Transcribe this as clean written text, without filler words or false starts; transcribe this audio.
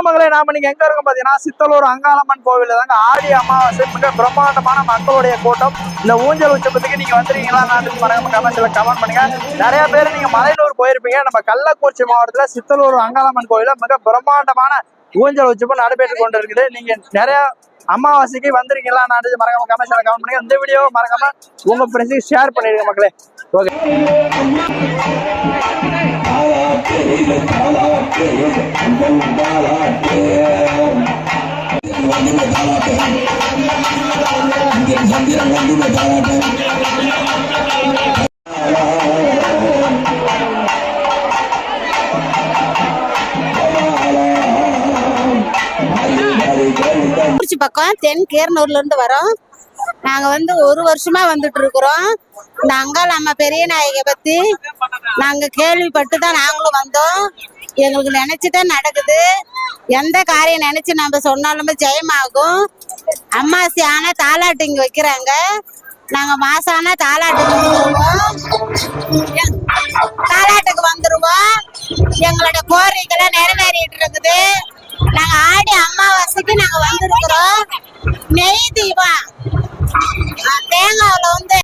மகளே, நாம நீங்க எங்க இருக்கோம் பாத்தீங்கன்னா சித்தலூர் அங்காளம்மன் கோவில் தாங்க. ஆடி அமாவாசை மிக பிரம்மாண்டமான மக்களுடைய கூட்டம். இந்த ஊஞ்சல் உற்சவத்துக்கு நீங்க வந்துருக்கீங்களா? மறக்காம கமெண்ட்ல கமெண்ட் பண்ணுங்க. நிறைய பேர் நீங்க மலையனூர் போயிருப்பீங்க. நம்ம கள்ளக்குறிச்சி மாவட்டத்துல சித்தலூர் அங்காளம்மன் கோவில மிக பிரம்மாண்டமான ஊஞ்சல் உற்சவம் நடைபெற்று கொண்டு இருக்குது. நீங்க நிறைய அமாவாசைக்கு வந்திருக்கீங்களா? மறக்காம கமெண்ட்ல கமெண்ட் பண்ணுங்க. இந்த வீடியோ மறக்காம உங்க ஃப்ரெண்ட்ஸுக்கு ஷேர் பண்ணிடுங்க மக்களே. ஓகே, பக்கம் தென் கேர்னூர்ல இருந்து வரோம். நாங்க ஒரு வருஷமா வந்துட்டு இருக்கிறோம். இந்த அங்காளம்மா பெரிய நாயகை பத்தி நாங்க கேள்விப்பட்டு தான் நாங்களும் வந்தோம். எங்களுக்கு நினைச்சுதான் நடக்குது. எந்த காரியம் நினைச்சு நம்ம சொன்னாலுமே ஜெயமாகும். அம்மாசி ஆனா தாலாட்டு இங்க வைக்கிறாங்க. நாங்க மாசம் ஆனா தாலாட்டுக்கு வந்துருவோம். எங்களோட கோரிக்கைலாம் நிறைவேறிட்டு இருக்குது. நாங்க ஆடி அமாவாசைக்கு நாங்க வந்திருக்கிறோம். நெய் தீபம் தேங்காவில